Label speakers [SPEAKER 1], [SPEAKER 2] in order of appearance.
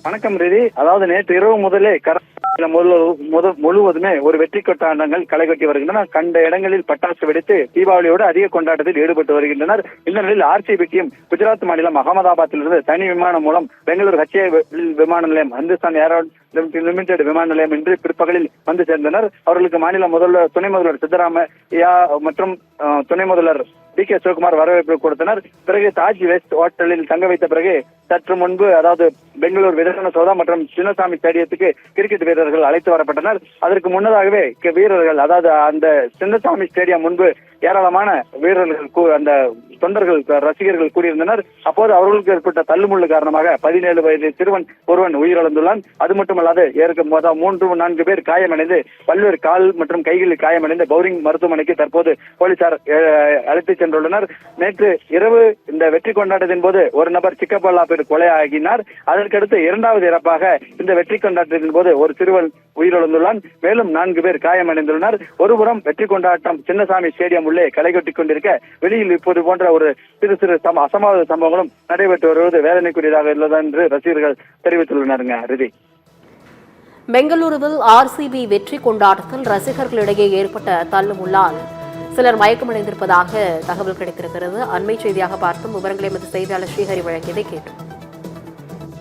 [SPEAKER 1] வணக்கம் ரீதி. அதாவது நேற்று இரவு முதலே முழுவதுமே ஒரு வெற்றி கொண்டாட்டங்கள் களை கட்டி வருகின்றன. கண்ட இடங்களில் பட்டாசு வெடித்து தீபாவளியோடு அதிக கொண்டாட்டத்தில் ஈடுபட்டு வருகின்றனர். இந்த நிலையில் RCB டீம் குஜராத் மாநிலம் அகமதாபாத்திலிருந்து தனி விமானம் மூலம் பெங்களூரு HAI விமான நிலையம், இந்துஸ்தான் ஏரோ லிமிடெட் விமான நிலையம் இன்று பிற்பகலில் வந்து சேர்ந்தனர். அவர்களுக்கு மாநில துணை முதல்வர் சித்தராமையா மற்றும் துணை முதல்வர் DK சிவகுமார் வரவேற்பு கொடுத்தனர். பிறகு தாஜ் வெஸ்ட் ஹோட்டலில் தங்க வைத்த பிறகு சற்று முன்பு, அதாவது பெங்களூர் விதர்சன சௌதா மற்றும் சின்னசாமி ஸ்டேடியத்துக்கு கிரிக்கெட் வீரர்கள் அழைத்து வரப்பட்டனர். அதற்கு முன்னதாகவே வீரர்கள், அதாவது அந்த சின்னசாமி ஸ்டேடியம் முன்பு ஏராளமான வீரர்கள், அந்த தொண்டர்கள், ரசிகர்கள் கூடியிருந்தனர். அப்போது அவர்களுக்கு ஏற்பட்ட தள்ளுமுள்ளு காரணமாக 17 வயது சிறுவன் ஒருவன் உயிரிழந்துள்ளான். அது மட்டுமல்லாது 3-4 பேர் காயமடைந்து பல்வேறு கால் மற்றும் கைகளில் காயமடைந்து பவுரிங் மருத்துவமனைக்கு தற்போது போலீசார் அழைத்து சென்றுள்ளனர். நேற்று இரவு இந்த வெற்றி கொண்டாட்டத்தின் போது ஒரு நபர் சிக்கப்பல்லாப்பில் கொலையாகினார். அதற்கடுத்து இரண்டாவது இறப்பாக இந்த வெற்றி கொண்டாட்டத்தின் போது ஒரு சிறுவன் உயிரிழந்துள்ளான். மேலும் 4 பேர் காயமடைந்துள்ளனர். ஒருபுறம் வெற்றி கொண்டாட்டம் சின்னசாமி ஸ்டேடியம் உள்ளே களை கொட்டிக் கொண்டிருக்க, வெளியில் இப்போது போன்ற ஒரு சிறு அசம்பாவித சம்பவங்களும் நடைபெற்று வருவது வேதனைக்குரியதாக உள்ளது என்று ரசிகர்கள் தெரிவித்துள்ளனருங்க. ரிதி,
[SPEAKER 2] பெங்களூருவில் RCB வெற்றி கொண்டாட்டத்தில் ரசிகர்களிடையே ஏற்பட்ட தள்ளுமுள்ளால் சிலர் மயக்கமடைந்திருப்பதாக தகவல் கிடைத்திருக்கிறது. அண்மை செய்தியாக பார்த்தும் விவரங்களை செய்தியாளர் ஸ்ரீஹரி வழங்கியதை கேட்டோம்.